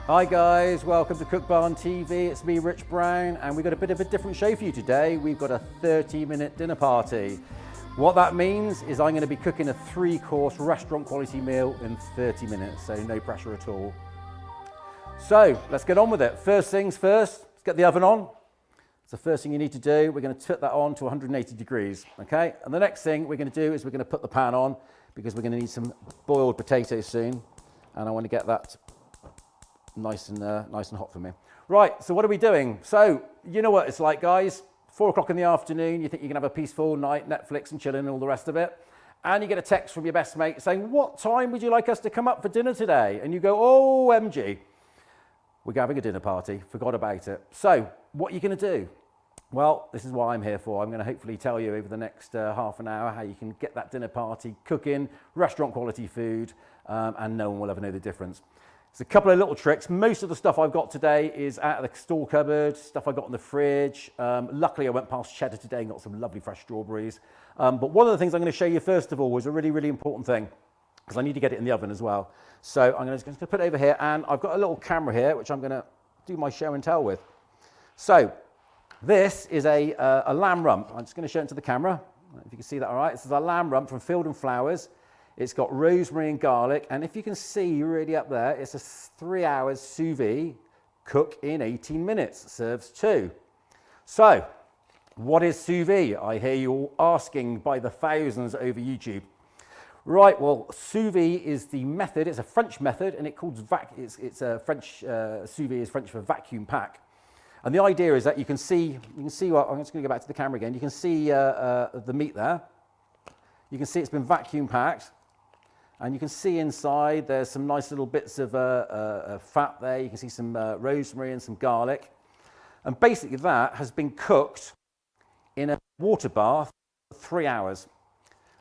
Hi guys, welcome to Cookbarn TV. It's me, Rich Brown, and we've got a bit of a different show for you today. We've got a 30-minute dinner party. What that means is I'm going to be cooking a 3-course restaurant quality meal in 30 minutes, so no pressure at all. So let's get on with it. First things first, let's get the oven on. It's the first thing you need to do. We're going to put that on to 180 degrees, okay? And the next thing we're going to do is we're going to put the pan on because we're going to need some boiled potatoes soon, and I want to get that nice and hot for me. Right, so what are we doing? So, you know what it's like, guys. 4 o'clock in the afternoon, you think you can have a peaceful night, Netflix and chilling and all the rest of it. And you get a text from your best mate saying, what time would you like us to come up for dinner today? And you go, oh, MG, we're having a dinner party, forgot about it. So, what are you going to do? Well, this is what I'm here for. I'm going to hopefully tell you over the next half an hour how you can get that dinner party cooking, restaurant quality food, and no one will ever know the difference. There's a couple of little tricks. Most of the stuff I've got today is out of the store cupboard, stuff I got in the fridge. Luckily, I went past Cheddar today and got some lovely fresh strawberries. But one of the things I'm going to show you first of all was a really, really important thing, because I need to get it in the oven as well. So I'm just going to put it over here, and I've got a little camera here, which I'm going to do my show and tell with. So this is a lamb rump. I'm just going to show it to the camera, if you can see that all right. This is a lamb rump from Field and Flowers. It's got rosemary and garlic, and if you can see really up there, it's a 3 hours sous vide, cook in 18 minutes, serves 2. So, what is sous vide? I hear you all asking by the thousands over YouTube. Right, well, sous vide is the method. It's a French method, and it's a French, sous vide is French for vacuum pack. And the idea is that you can see what, I'm just going to go back to the camera again. You can see the meat there. You can see it's been vacuum packed. And you can see inside there's some nice little bits of fat there. You can see some rosemary and some garlic. And basically that has been cooked in a water bath for 3 hours.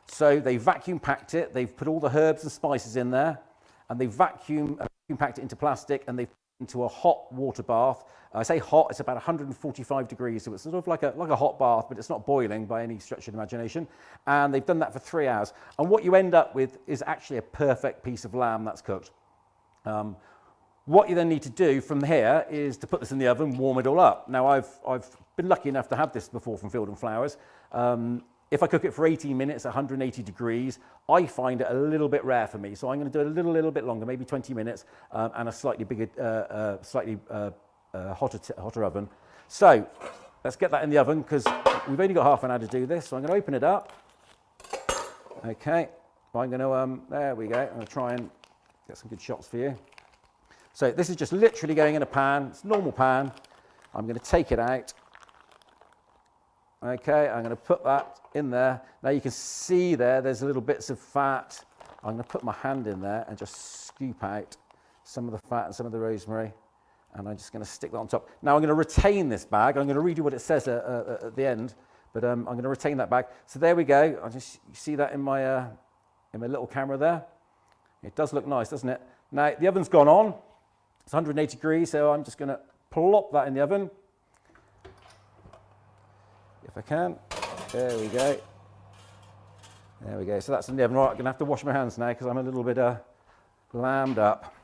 So they vacuum packed it. They've put all the herbs and spices in there. And they vacuum packed it into plastic, and they've put it into a hot water bath. I say hot, it's about 145 degrees. So it's sort of like a hot bath, but it's not boiling by any stretch of the imagination. And they've done that for 3 hours. And what you end up with is actually a perfect piece of lamb that's cooked. What you then need to do from here is to put this in the oven, warm it all up. Now, I've been lucky enough to have this before from Field and Flowers. If I cook it for 18 minutes at 180 degrees, I find it a little bit rare for me. So I'm going to do it a little bit longer, maybe 20 minutes, and a slightly bigger, hotter oven. So let's get that in the oven, because we've only got half an hour to do this. So I'm going to open it up. Okay, I'm going to, there we go. I'm going to try and get some good shots for you. So this is just literally going in a pan. It's a normal pan. I'm going to take it out. Okay, I'm going to put that in there. Now you can see there's little bits of fat. I'm going to put my hand in there and just scoop out some of the fat and some of the rosemary. And I'm just going to stick that on top. Now I'm going to retain this bag. I'm going to read you what it says at the end, but I'm going to retain that bag. So there we go. You see that in my little camera there? It does look nice, doesn't it? Now the oven's gone on. It's 180 degrees, so I'm just going to plop that in the oven. If I can. There we go. There we go. So that's in the oven. Right, I'm going to have to wash my hands now because I'm a little bit lammed up.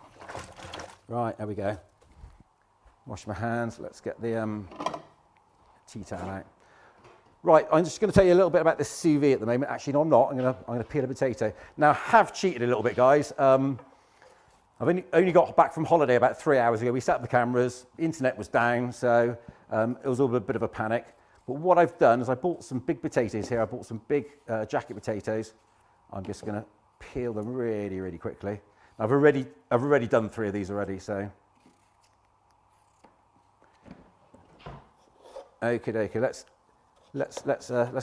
Right, there we go. Wash my hands. Let's get the tea towel out. Right, I'm just going to tell you a little bit about this sous vide at the moment. Actually, no, I'm not. I'm going to peel a potato. Now, I have cheated a little bit, guys. I've only got back from holiday about 3 hours ago. We set up the cameras. The internet was down, so it was all a bit of a panic. But what I've done is I bought some big potatoes here. I bought some big jacket potatoes. I'm just going to peel them really, really quickly. I've already done 3 of these already, so. Okay, let's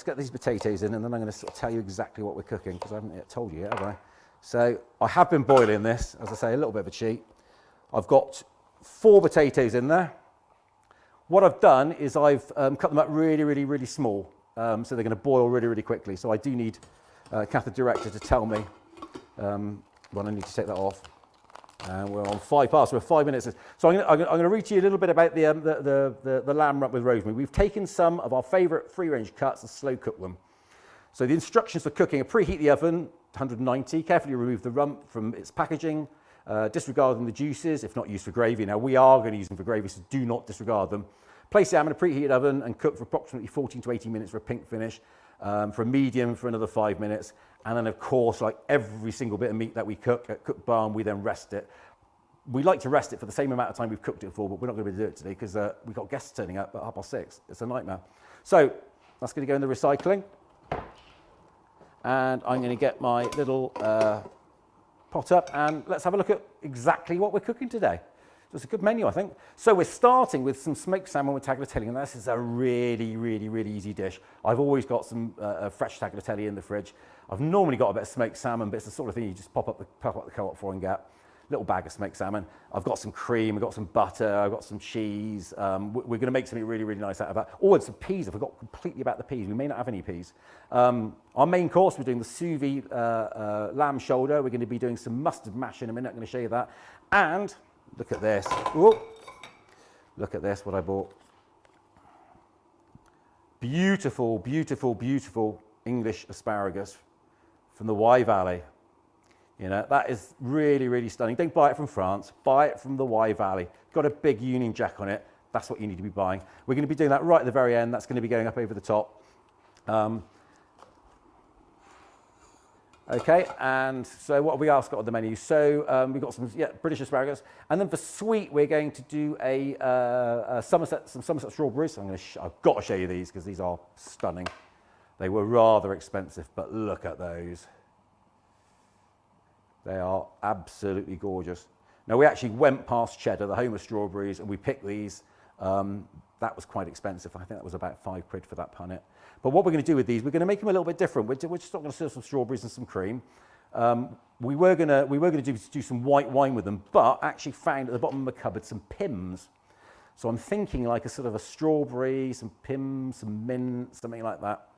get these potatoes in, and then I'm going to sort of tell you exactly what we're cooking, because I haven't yet told you yet, have I? So I have been boiling this, as I say, a little bit of a cheat. I've got 4 potatoes in there. What I've done is I've cut them up really, really, really small, so they're going to boil really, really quickly. So I do need Kath, the director, to tell me when I need to take that off. And we're on 5 past, we're 5 minutes. So I'm going to read to you a little bit about the lamb rump with rosemary. We've taken some of our favourite free-range cuts and slow cooked them. So the instructions for cooking are: preheat the oven, 190, carefully remove the rump from its packaging, Disregarding the juices, if not used for gravy. Now we are going to use them for gravy, so do not disregard them. Place the ham in a preheated oven and cook for approximately 14 to 18 minutes for a pink finish, for a medium for another 5 minutes. And then of course, like every single bit of meat that we cook at Cookbarn, we then rest it. We like to rest it for the same amount of time we've cooked it for, but we're not going to be able to do it today because we've got guests turning up at 6:30. It's a nightmare. So that's going to go in the recycling. And I'm going to get my little pot up and let's have a look at exactly what we're cooking today. So it's a good menu, I think. So we're starting with some smoked salmon with tagliatelle, and this is a really, really, really easy dish. I've always got some fresh tagliatelle in the fridge. I've normally got a bit of smoked salmon, but it's the sort of thing you just pop up the co-op for and get. Little bag of smoked salmon. I've got some cream, I've got some butter, I've got some cheese. We're going to make something really, really nice out of that. Oh, and some peas. I forgot completely about the peas. We may not have any peas. Our main course, we're doing the Sous vide lamb shoulder. We're going to be doing some mustard mash in a minute. I'm going to show you that. And look at this. Ooh, look at this, what I bought. Beautiful, beautiful, beautiful English asparagus from the Wye Valley. You know, that is really, really stunning. Don't buy it from France, buy it from the Wye Valley. Got a big Union Jack on it. That's what you need to be buying. We're going to be doing that right at the very end. That's going to be going up over the top. Okay, and so what have we else got on the menu? So we've got some British asparagus. And then for sweet, we're going to do some Somerset strawberries. I've got to show you these because these are stunning. They were rather expensive, but look at those. They are absolutely gorgeous. Now, we actually went past Cheddar, the home of strawberries, and we picked these. That was quite expensive. I think that was about £5 for that punnet. But what we're going to do with these, we're going to make them a little bit different. We're just not going to serve some strawberries and some cream. We were going to do some white wine with them, but actually found at the bottom of my cupboard some Pimm's. So I'm thinking like a sort of a strawberry, some Pimm's, some mint, something like that.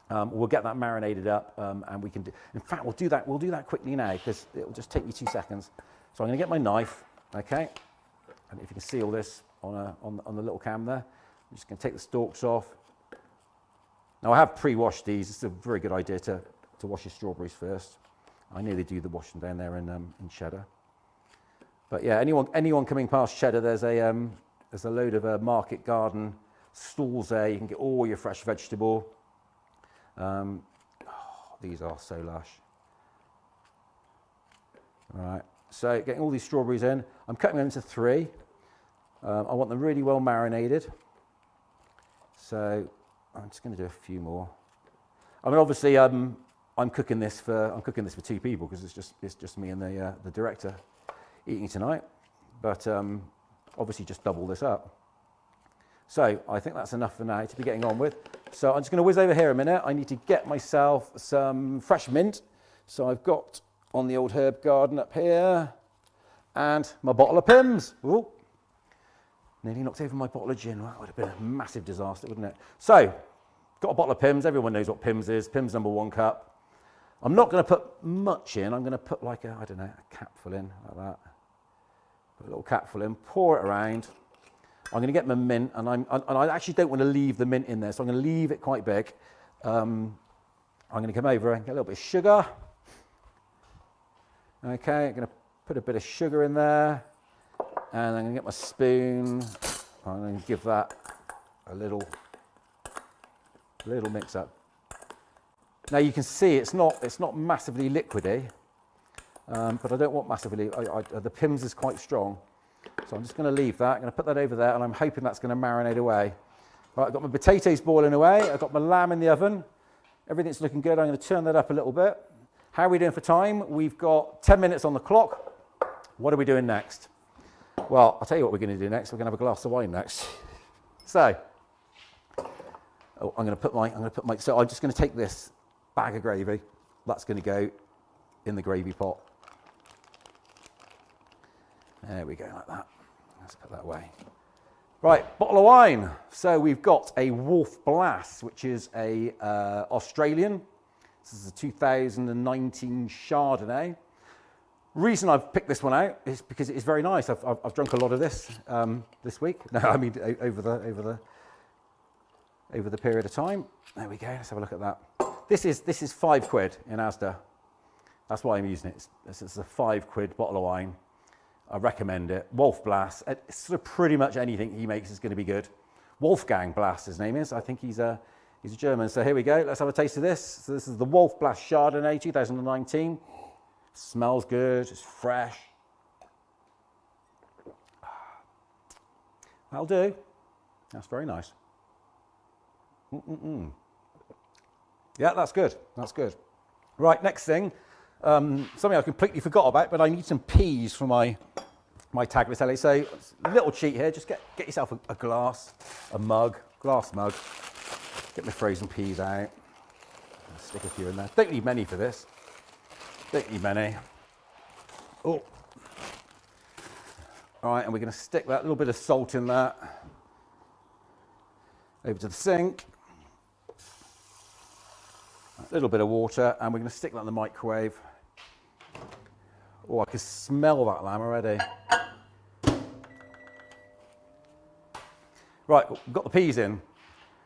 We'll get that marinated up, and we can do. In fact, we'll do that quickly now because it will just take me 2 seconds. So I'm going to get my knife, okay, and if you can see all this on the little cam there, I'm just going to take the stalks off. Now I have pre-washed these. It's a very good idea to wash your strawberries first. I know they do the washing down there in Cheddar, but yeah, anyone coming past Cheddar, there's a load of market garden stalls there. You can get all your fresh vegetable. These are so lush. All right, so getting all these strawberries in. I'm cutting them into 3. I want them really well marinated. So I'm just going to do a few more. I mean, obviously, I'm cooking this for 2 people because it's just me and the director eating tonight. But obviously, just double this up. So I think that's enough for now to be getting on with. So I'm just going to whiz over here a minute. I need to get myself some fresh mint. So I've got on the old herb garden up here and my bottle of Pimm's. Ooh, nearly knocked over my bottle of gin. Well, that would have been a massive disaster, wouldn't it? So got a bottle of Pimm's. Everyone knows what Pimm's is. Pimm's #1 cup. I'm not going to put much in. I'm going to put like a capful in like that. Put a little capful in, pour it around. I'm going to get my mint, and I actually don't want to leave the mint in there, so I'm going to leave it quite big. I'm going to come over and get a little bit of sugar. Okay, I'm going to put a bit of sugar in there, and I'm going to get my spoon. I'm going to give that a little mix up. Now you can see it's not massively liquidy, but I don't want massively. The Pimm's is quite strong. So I'm just going to leave that. I'm going to put that over there, and I'm hoping that's going to marinate away. Right, I've got my potatoes boiling away. I've got my lamb in the oven. Everything's looking good. I'm going to turn that up a little bit. How are we doing for time? We've got 10 minutes on the clock. What are we doing next? Well, I'll tell you what we're going to do next. We're going to have a glass of wine next. So, I'm going to put my. So I'm just going to take this bag of gravy. That's going to go in the gravy pot. There we go, like that. Let's put that away. Right, bottle of wine. So we've got a Wolf Blass, which is a Australian. This is a 2019 Chardonnay. Reason I've picked this one out is because it is very nice. I've drunk a lot of this this week. No, I mean over the period of time. There we go. Let's have a look at that. This is £5 in Asda. That's why I'm using it. This is a £5 bottle of wine. I recommend it. Wolf Blass, it's sort of pretty much anything he makes is going to be good. Wolfgang Blass, his name is. I think he's a German. So here we go. Let's have a taste of this. So this is the Wolf Blass Chardonnay 2019. Smells good. It's fresh. That'll do. That's very nice. Yeah, that's good. That's good. Right, next thing. Something I completely forgot about, but I need some peas for my tagliatelle. So a little cheat here. Just get yourself a glass mug. Get my frozen peas out. I'll stick a few in there. Don't need many for this. Don't need many. Oh. All right, and we're going to stick that little bit of salt in that. Over to the sink. A little bit of water, and we're going to stick that in the microwave. Oh, I can smell that lamb already. Right, we've got the peas in.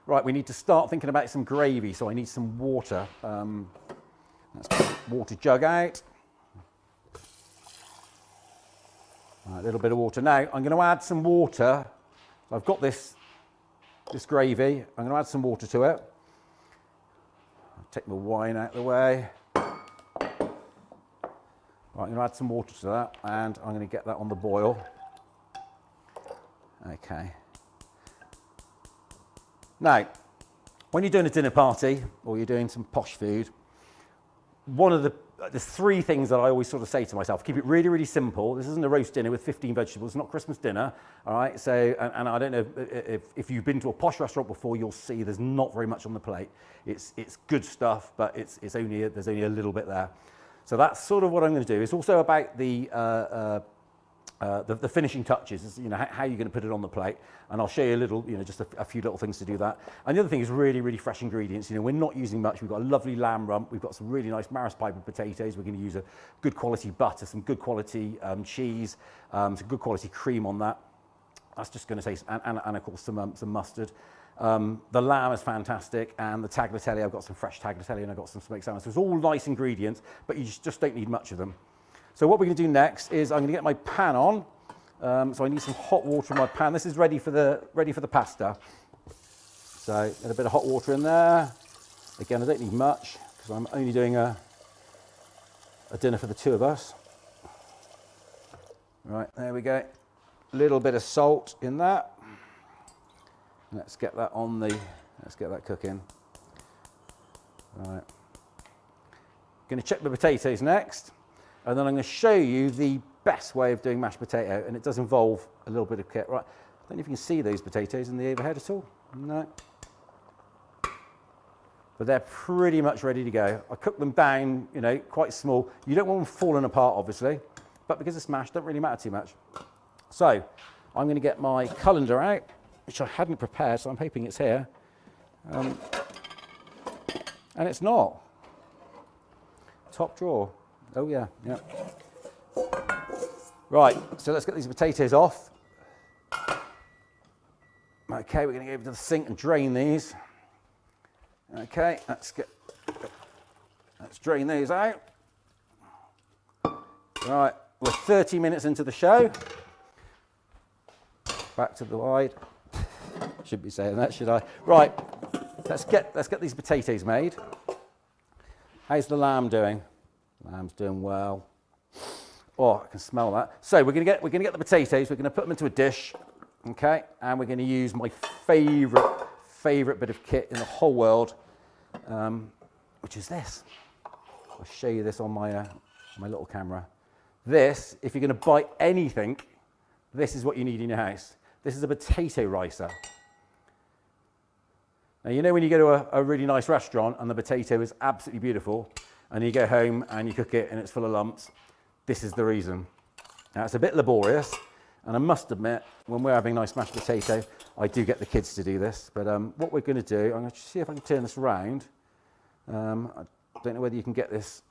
Right, we need to start thinking about some gravy, so I need some water. Let's get the water jug out. Right, a little bit of water. Now, I'm going to add some water. I've got this gravy. I'm going to add some water to it. I'll take my wine out of the way. Right, I'm going to add some water to that, and I'm going to get that on the boil. Okay. Now, when you're doing a dinner party or you're doing some posh food, there's three things that I always sort of say to myself: keep it really, really simple. This isn't a roast dinner with 15 vegetables. It's not Christmas dinner, all right? So, and I don't know if you've been to a posh restaurant before, you'll see there's not very much on the plate. It's good stuff, but there's only a little bit there. So that's sort of what I'm going to do. It's also about the finishing touches, you know, how you're going to put it on the plate, and I'll show you a little, you know, just a few little things to do that. And the other thing is really, really fresh ingredients. You know, we're not using much. We've got a lovely lamb rump. We've got some really nice Maris Piper potatoes. We're going to use a good quality butter, some good quality cheese, some good quality cream on that. That's just going to taste, and of course some mustard. The lamb is fantastic, and the tagliatelle, I've got some fresh tagliatelle, and I've got some smoked salmon. So it's all nice ingredients, but you just don't need much of them. So what we're going to do next is I'm going to get my pan on. So I need some hot water in my pan. This is ready for the pasta. So a bit of hot water in there. Again, I don't need much because I'm only doing a dinner for the two of us. Right, there we go. A little bit of salt in that. Let's get that cooking. Right. Going to check the potatoes next, and then I'm going to show you the best way of doing mashed potato, and it does involve a little bit of kit. Right, I don't know if you can see those potatoes in the overhead at all. No. But they're pretty much ready to go. I cook them down, you know, quite small. You don't want them falling apart, obviously, but because it's mashed, don't really matter too much. So I'm going to get my colander out, which I hadn't prepared, so I'm hoping it's here. And it's not. Top drawer. Oh yeah, yeah. Right, so let's get these potatoes off. Okay, we're going to go over to the sink and drain these. Okay, let's drain these out. Right, we're 30 minutes into the show. Back to the wide. Shouldn't be saying that, should I? Right, let's get these potatoes made. How's the lamb doing? Lamb's doing well. Oh, I can smell that. So we're gonna get the potatoes. We're gonna put them into a dish, okay? And we're gonna use my favorite bit of kit in the whole world, which is this. I'll show you this on my little camera. This, if you're gonna buy anything, this is what you need in your house. This is a potato ricer. Now, you know when you go to a really nice restaurant and the potato is absolutely beautiful, and you go home and you cook it and it's full of lumps, this is the reason. Now, it's a bit laborious, and I must admit, when we're having nice mashed potato, I do get the kids to do this. But what we're going to do, I'm going to see if I can turn this around. I don't know whether you can get this.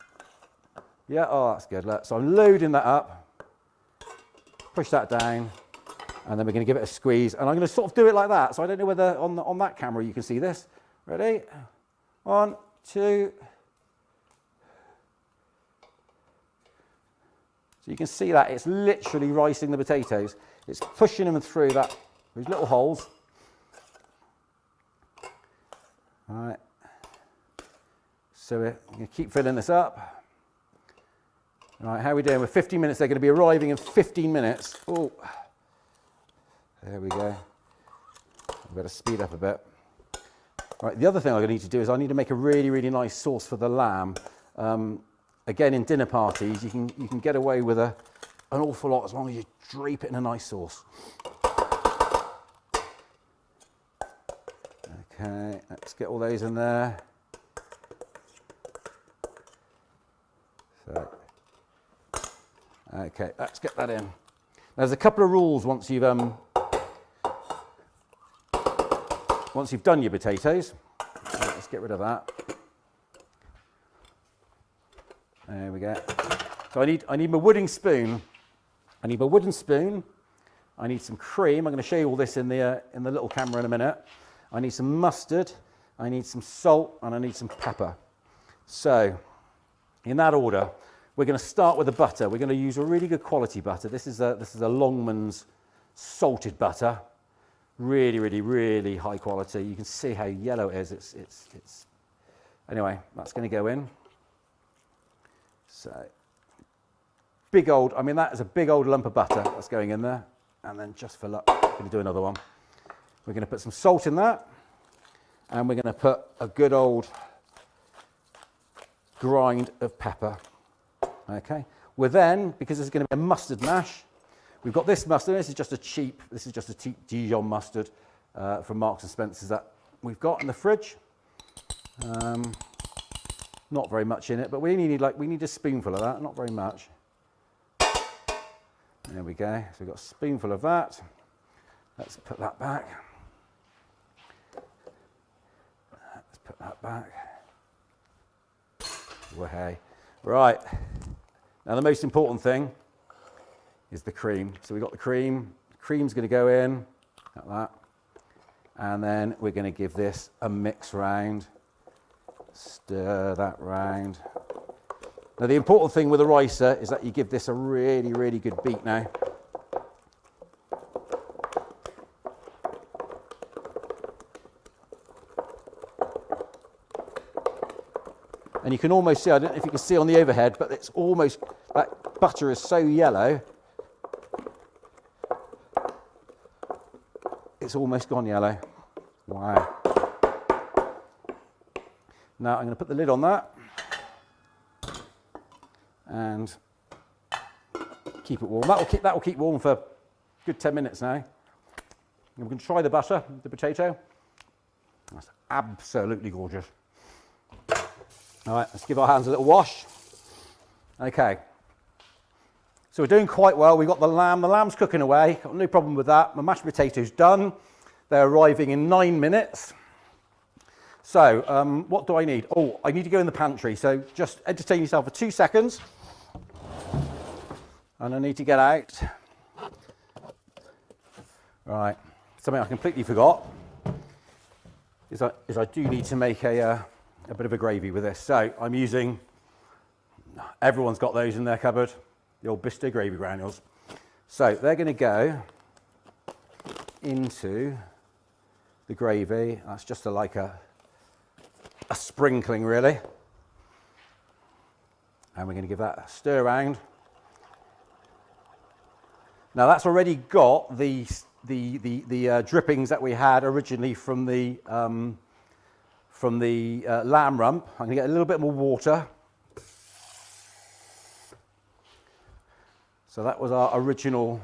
Yeah, oh, that's good. Look, so I'm loading that up, push that down, and then we're going to give it a squeeze. And I'm going to sort of do it like that. So I don't know whether on that camera you can see this. Ready? 1, 2. So you can see that it's literally ricing the potatoes. It's pushing them through those little holes. All right. So we're going to keep filling this up. All right, how are we doing? We're 15 minutes. They're going to be arriving in 15 minutes. Oh, there we go. I've got to speed up a bit. Right, the other thing I'm going to need to do is I need to make a really, really nice sauce for the lamb. Again, in dinner parties, you can get away with an awful lot as long as you drape it in a nice sauce. Okay, let's get all those in there. So, okay, let's get that in. There's a couple of rules once you've done your potatoes. Right, let's get rid of that. There we go. So I need my wooden spoon. I need my wooden spoon. I need some cream. I'm going to show you all this in the little camera in a minute. I need some mustard. I need some salt, and I need some pepper. So, in that order, we're going to start with the butter. We're going to use a really good quality butter. This is a Longman's salted butter. Really, really, really high quality. You can see how yellow it is. It's. Anyway, that's going to go in. So, that is a big old lump of butter that's going in there. And then just for luck, I'm going to do another one. We're going to put some salt in that. And we're going to put a good old grind of pepper. Okay. We're then, because this is going to be a mustard mash, we've got this mustard. This is just a cheap Dijon mustard from Marks and Spencer's that we've got in the fridge. Not very much in it, but we need a spoonful of that, not very much. There we go. So we've got a spoonful of that. Let's put that back. Let's put that back. Way. Right. Now the most important thing is the cream. So we've got the cream. The cream's going to go in like that. And then we're going to give this a mix round. Stir that round. Now the important thing with a ricer is that you give this a really, really good beat now. And you can almost see, I don't know if you can see on the overhead, but it's almost, that butter is so yellow, it's almost gone yellow. Wow. Now I'm going to put the lid on that and keep it warm. That will keep warm for a good 10 minutes now. And we can try the butter, the potato. That's absolutely gorgeous. All right, let's give our hands a little wash. Okay. So we're doing quite well. We've got the lamb. The lamb's cooking away. Got no problem with that. My mashed potatoes done. They're arriving in 9 minutes. So, what do I need? Oh, I need to go in the pantry. So just entertain yourself for 2 seconds. And I need to get out. Right, something I completely forgot is I do need to make a bit of a gravy with this. So I'm using, everyone's got those in their cupboard, the old Bisto gravy granules. So they're going to go into the gravy. That's just like a sprinkling really. And we're going to give that a stir around. Now that's already got the drippings that we had originally from the lamb rump. I'm going to get a little bit more water. So that was our original,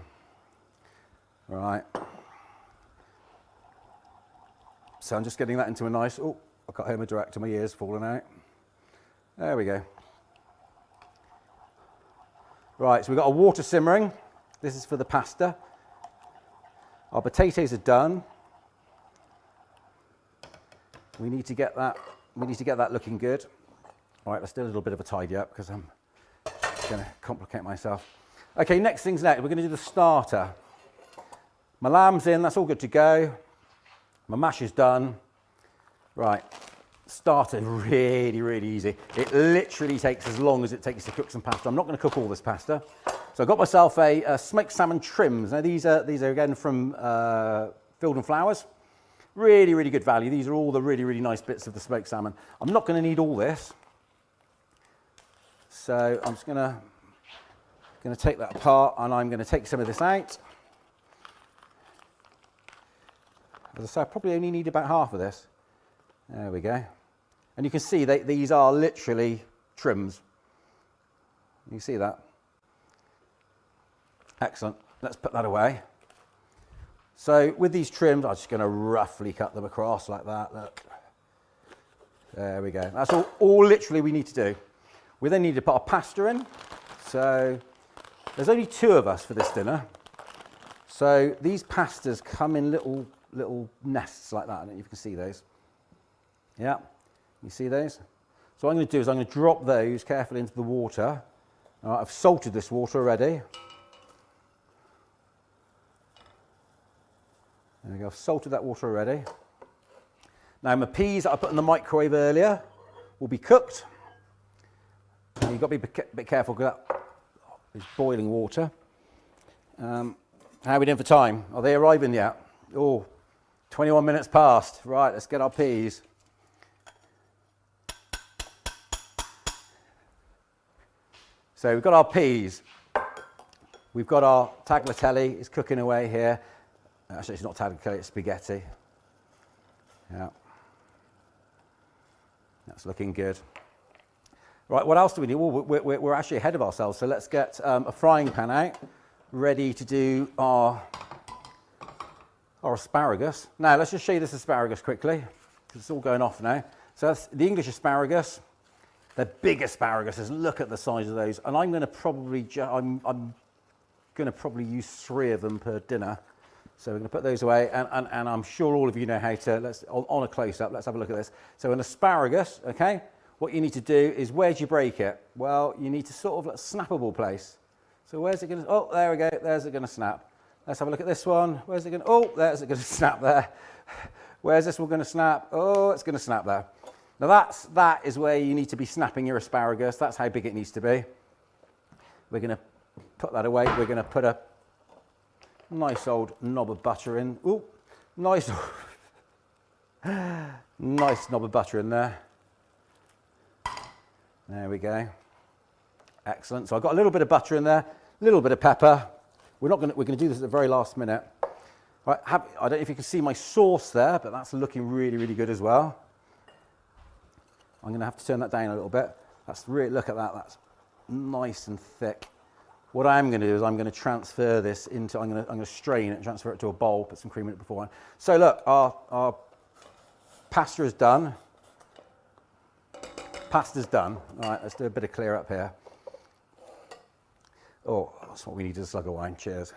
right. So I'm just getting that into a nice, oh, I got home a director, my ear's falling out. There we go. Right, so we've got our water simmering. This is for the pasta. Our potatoes are done. We need to get that looking good. All right, let's do a little bit of a tidy up because I'm going to complicate myself. Okay, next thing's next. We're going to do the starter. My lamb's in, that's all good to go. My mash is done. Right, starter, really, really easy. It literally takes as long as it takes to cook some pasta. I'm not going to cook all this pasta. So I got myself a smoked salmon trims. Now these are again from Field and Flowers. Really, really good value. These are all the really, really nice bits of the smoked salmon. I'm not going to need all this. So I'm just going to take that apart, and I'm going to take some of this out. As I say, I probably only need about half of this. There we go. And you can see these are literally trims. You see that? Excellent. Let's put that away. So with these trims, I'm just going to roughly cut them across like that. Look. There we go. That's all literally we need to do. We then need to put our pasta in. So there's only 2 of us for this dinner. So these pastas come in little nests like that, and you can see those. Yeah, you see those? So what I'm going to do is I'm going to drop those carefully into the water. All right, I've salted this water already. There we go, I've salted that water already. Now my peas that I put in the microwave earlier will be cooked. And you've got to be a bit careful because that is boiling water. How are we doing for time? Are they arriving yet? Oh, 21 minutes past. Right, let's get our peas. So we've got our peas. We've got our tagliatelle. It's cooking away here. Actually, it's not tagliatelle, it's spaghetti. Yeah. That's looking good. Right, what else do we need? Well, we're actually ahead of ourselves, so let's get a frying pan out, ready to do our asparagus. Now, let's just show you this asparagus quickly, because it's all going off now. So that's the English asparagus. They're big asparaguses. Look at the size of those. And I'm going to probably use 3 of them per dinner. So we're going to put those away, and I'm sure all of you know how to. On a close-up, let's have a look at this. So an asparagus, okay. What you need to do is, where do you break it? Well, you need to sort of snappable place. So where's it going to? Oh, there we go. There's it going to snap. Let's have a look at this one. Where's it going to? Oh, there's it going to snap there. Where's this one going to snap? Oh, it's going to snap there. Now that is where you need to be snapping your asparagus. That's how big it needs to be. We're going to put that away. We're going to put a nice old knob of butter in. Ooh, nice knob of butter in there. There we go. Excellent. So I've got a little bit of butter in there, a little bit of pepper. We're going to do this at the very last minute. Right, I don't know if you can see my sauce there, but that's looking really, really good as well. I'm going to have to turn that down a little bit. Look at that. That's nice and thick. What I'm going to do is I'm going to transfer this into. I'm going to strain it and transfer it to a bowl. Put some cream in it beforehand. So look, our pasta is done. Pasta's done. All right, let's do a bit of clear up here. Oh, that's what we need is a slug of wine. Cheers.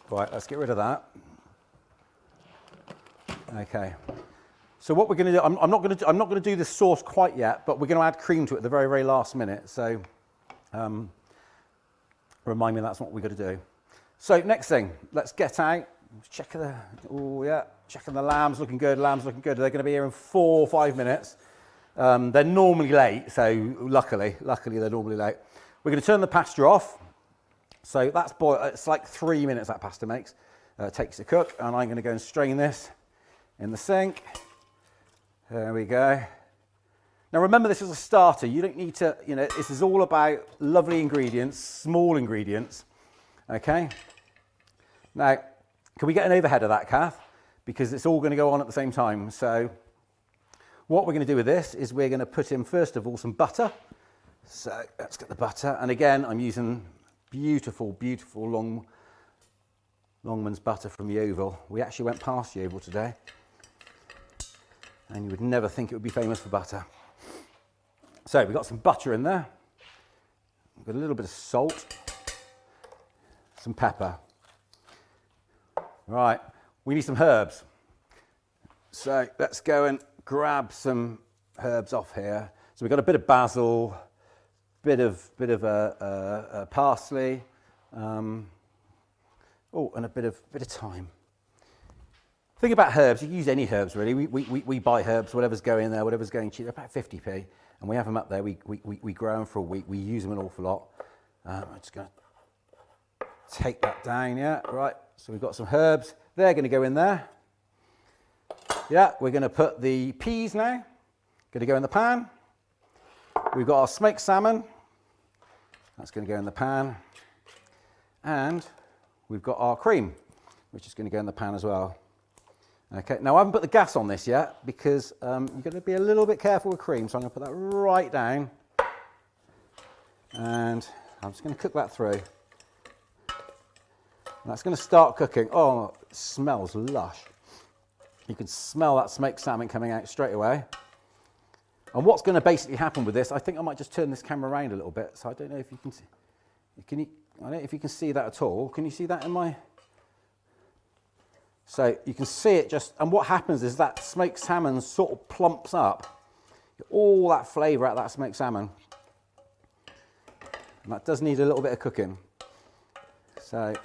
Right, let's get rid of that. Okay. So what we're going to do, I'm not going to do this sauce quite yet, but we're going to add cream to it at the very, very last minute. So remind me that's what we're going to do. So next thing, let's get out. Check checking the lamb's looking good. Lamb's looking good. They're going to be here in 4 or 5 minutes. They're normally late, so luckily they're normally late. We're going to turn the pasta off. So that's boiled. It's like 3 minutes that pasta takes to cook, and I'm going to go and strain this in the sink. There we go. Now remember, this is a starter. You don't need to, this is all about lovely ingredients, small ingredients. Okay. Now, can we get an overhead of that, Kath? Because it's all going to go on at the same time. So what we're going to do with this is we're going to put in, first of all, some butter. So let's get the butter. And again, I'm using beautiful, beautiful Longman's butter from Yeovil. We actually went past Yeovil today. And you would never think it would be famous for butter. So we've got some butter in there. We've got a little bit of salt. Some pepper. Right, we need some herbs. So let's go and grab some herbs off here. So we've got a bit of basil, bit of parsley, and a bit of thyme. Think about herbs. You can use any herbs really. We buy herbs, whatever's going there, whatever's going cheap. They're about 50p. and we have them up there. We grow them for a week. We use them an awful lot. I'm just going to take that down, yeah, right. So we've got some herbs. They're going to go in there. Yeah, we're going to put the peas now. Going to go in the pan. We've got our smoked salmon. That's going to go in the pan. And we've got our cream, which is going to go in the pan as well. Okay, now I haven't put the gas on this yet because you've got to be a little bit careful with cream. So I'm going to put that right down. And I'm just going to cook that through. And that's going to start cooking. Oh, it smells lush. You can smell that smoked salmon coming out straight away. And what's going to basically happen with this, I think I might just turn this camera around a little bit. So I don't know if you can see, I don't know if you can see that at all. Can you see that in my? So you can see it just, and what happens is that smoked salmon sort of plumps up. All that flavour out of that smoked salmon. And that does need a little bit of cooking. So,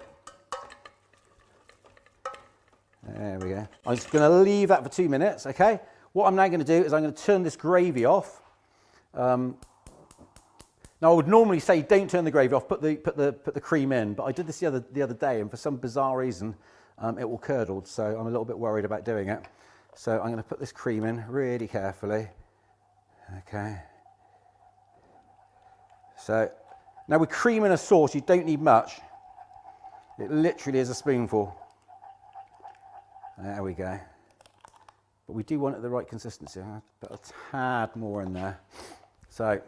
there we go. I'm just going to leave that for 2 minutes, okay? What I'm now going to do is I'm going to turn this gravy off. Now I would normally say don't turn the gravy off, put the cream in, but I did this the other day, and for some bizarre reason it will curdle, so I'm a little bit worried about doing it. So I'm going to put this cream in really carefully. Okay. So now with cream in a sauce, you don't need much. It literally is a spoonful. There we go. But we do want it the right consistency. I'll put a tad more in there. So,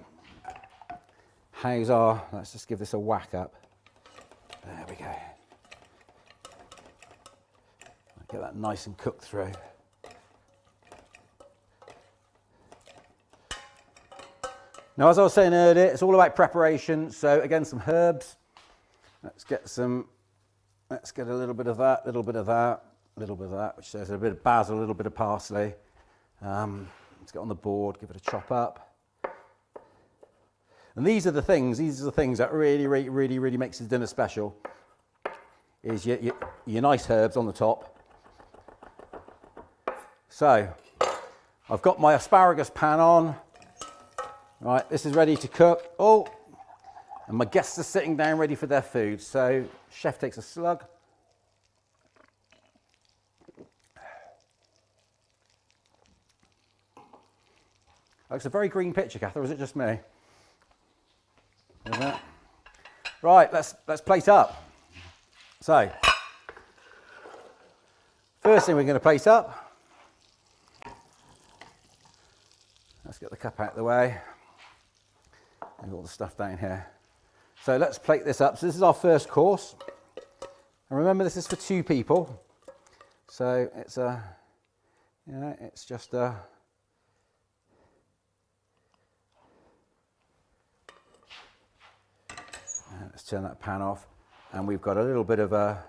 how's our, let's just give this a whack up. There we go. Get that nice and cooked through. Now, as I was saying earlier, it's all about preparation. So again, some herbs. Let's get a little bit of that, a little bit of that. A little bit of that, which says a bit of basil, a little bit of parsley. Let's get on the board, give it a chop up. And these are the things that really makes the dinner special. Is your nice herbs on the top. So, I've got my asparagus pan on. Right, this is ready to cook. Oh, and my guests are sitting down ready for their food. So, chef takes a slug. Oh, it's a very green picture, Kath, or is it just me? Right, let's plate up. So, first thing we're going to plate up. Let's get the cup out of the way. And all the stuff down here. So let's plate this up. So this is our first course. And remember, this is for 2 people. So it's it's just a. Let's turn that pan off, and we've got a little bit of a,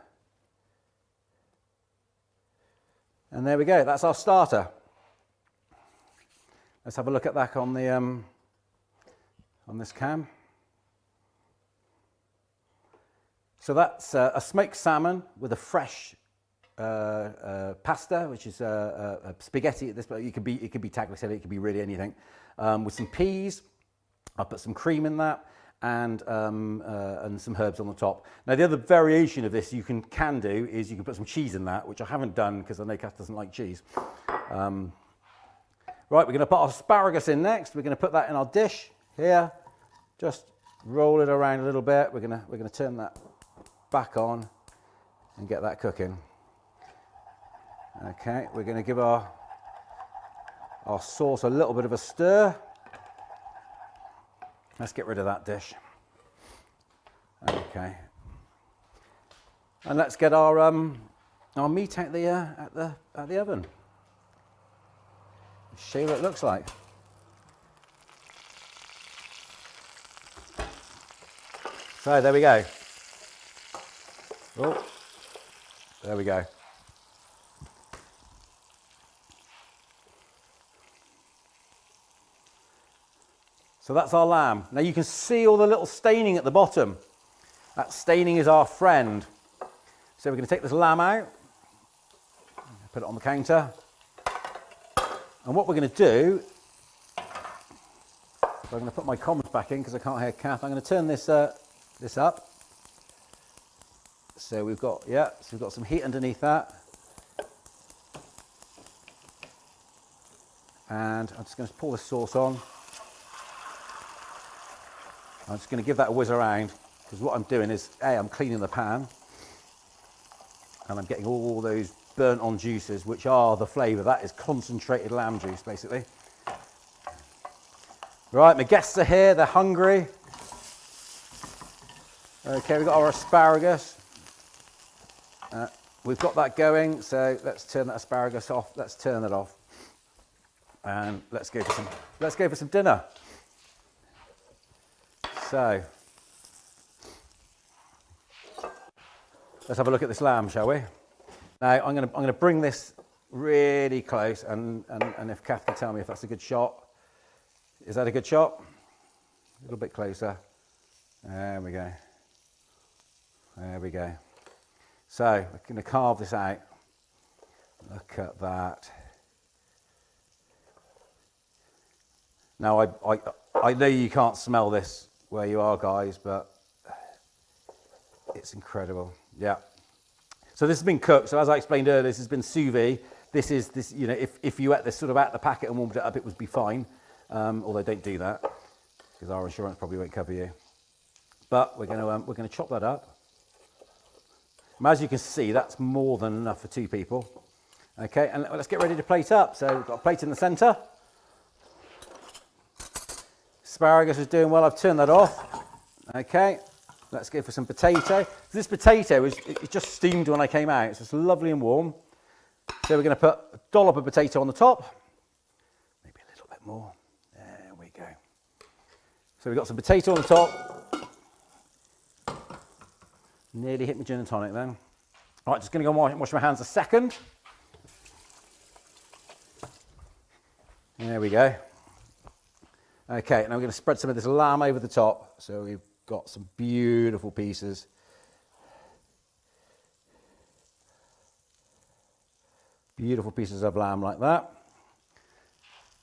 and there we go, that's our starter. Let's have a look at that on the on this cam. So that's a smoked salmon with a fresh pasta, which is a spaghetti at this point. It could be tagliatelle, it could be really anything, with some peas. I'll put some cream in that. And some herbs on the top. Now the other variation of this you can do is you can put some cheese in that, which I haven't done because I know Kath doesn't like cheese. Right, we're going to put our asparagus in next. We're going to put that in our dish here. Just roll it around a little bit. We're going to turn that back on and get that cooking. Okay, we're going to give our sauce a little bit of a stir. Let's get rid of that dish. Okay. And let's get our meat out the oven. Show you what it looks like. So there we go. Oh, there we go. So that's our lamb. Now you can see all the little staining at the bottom. That staining is our friend. So we're going to take this lamb out, put it on the counter. And what we're going to do So I'm going to put my comms back in because I can't hear Kath. I'm going to turn this this up. So we've got some heat underneath that. And I'm just going to pour the sauce on. I'm just going to give that a whiz around because what I'm doing is, I'm cleaning the pan and I'm getting all those burnt on juices, which are the flavour. That is concentrated lamb juice, basically. Right, my guests are here, they're hungry. Okay, we've got our asparagus. We've got that going, so let's turn that asparagus off. Let's turn it off. And let's go for some dinner. So let's have a look at this lamb, shall we? Now I'm going to bring this really close, and if Kath can tell me if that's a good shot. Is that a good shot? A little bit closer. There we go. There we go. So we're going to carve this out. Look at that. Now I know you can't smell this where you are, guys, but it's incredible. Yeah. So this has been cooked. So as I explained earlier, this has been sous vide. This, you know, if you ate this sort of out the packet and warmed it up, it would be fine. Although don't do that because our insurance probably won't cover you. But we're going to chop that up. As you can see, that's more than enough for two people. Okay, and let's get ready to plate up. So we've got a plate in the centre. Asparagus is doing well. I've turned that off. Okay, let's go for some potato. This potato it just steamed when I came out. It's just lovely and warm. So we're going to put a dollop of potato on the top. Maybe a little bit more. There we go. So we've got some potato on the top. Nearly hit my gin and tonic then. All right, just going to go and wash my hands a second. There we go. Okay, now we're going to spread some of this lamb over the top. So we've got some beautiful pieces. Beautiful pieces of lamb like that.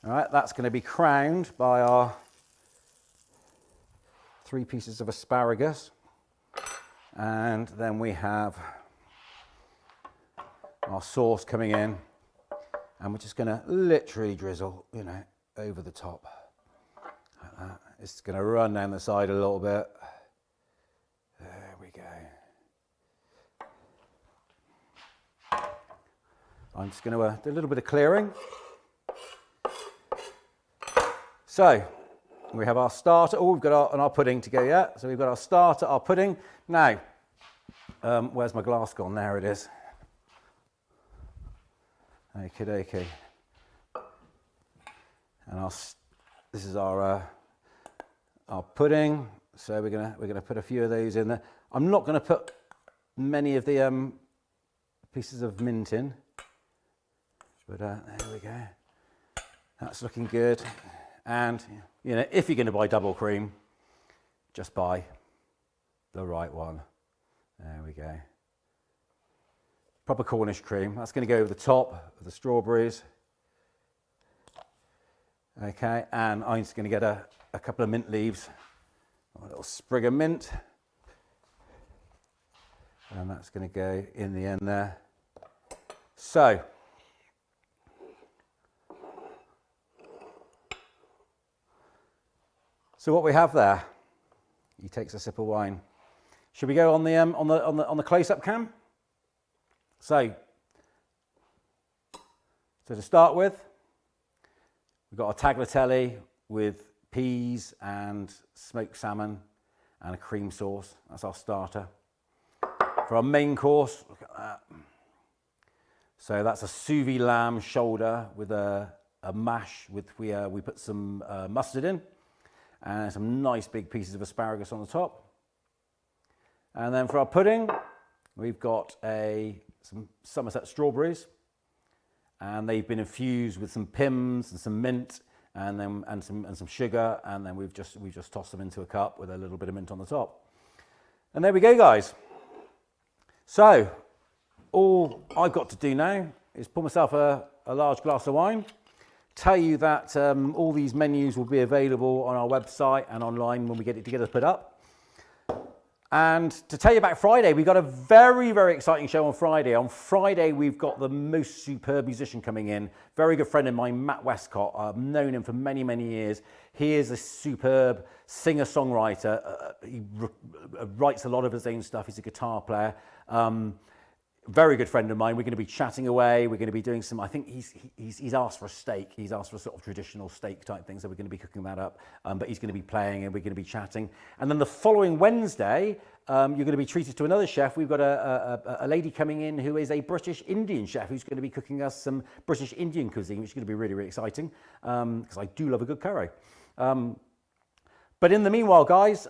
All right, that's going to be crowned by our 3 pieces of asparagus. And then we have our sauce coming in. And we're just going to literally drizzle, you know, over the top. Like that. It's going to run down the side a little bit. There we go. I'm just going to do a little bit of clearing. So we have our starter. Oh, we've got our pudding to go yet. So we've got our starter, our pudding. Now, where's my glass gone? There it is. Okie dokie. And this is our pudding. So we're gonna put a few of those in there. I'm not going to put many of the pieces of mint in, but there we go. That's looking good. And you know, if you're going to buy double cream, just buy the right one. There we go. Proper Cornish cream. That's going to go over the top of the strawberries. Okay, and I'm just going to get a couple of mint leaves, a little sprig of mint, and that's going to go in the end there. So, what we have there, he takes a sip of wine. Should we go on the close-up cam? So to start with, we've got our tagliatelle with peas and smoked salmon and a cream sauce. That's our starter. For our main course, look at that. So that's a sous vide lamb shoulder with a mash with we put some mustard in and some nice big pieces of asparagus on the top. And then for our pudding, we've got some Somerset strawberries, and they've been infused with some pims and some mint, and some sugar, and then we've just tossed them into a cup with a little bit of mint on the top. And there we go, guys. So all I've got to do now is pour myself a large glass of wine, tell you that all these menus will be available on our website and online when we get it together put up. And to tell you about Friday, we've got a very, very exciting show on Friday. On Friday, we've got the most superb musician coming in. Very good friend of mine, Matt Westcott. I've known him for many, many years. He is a superb singer-songwriter. He writes a lot of his own stuff. He's a guitar player. Very good friend of mine. We're going to be chatting away. We're going to be doing some, I think he's asked for a steak. He's asked for a sort of traditional steak type thing. So we're going to be cooking that up. But he's going to be playing and we're going to be chatting. And then the following Wednesday, you're going to be treated to another chef. We've got a lady coming in who is a British Indian chef who's going to be cooking us some British Indian cuisine, which is going to be really, really exciting because I do love a good curry. But in the meanwhile, guys,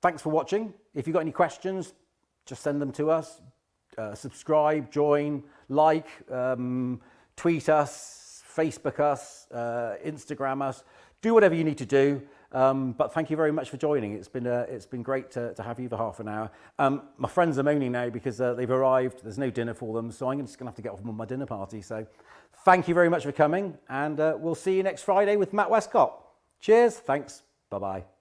thanks for watching. If you've got any questions, just send them to us. Subscribe, join, like, tweet us, Facebook us, Instagram us. Do whatever you need to do. But thank you very much for joining. It's been great to have you for half an hour. My friends are moaning now because they've arrived. There's no dinner for them, so I'm just going to have to get off with my dinner party. So thank you very much for coming, and we'll see you next Friday with Matt Westcott. Cheers. Thanks. Bye-bye.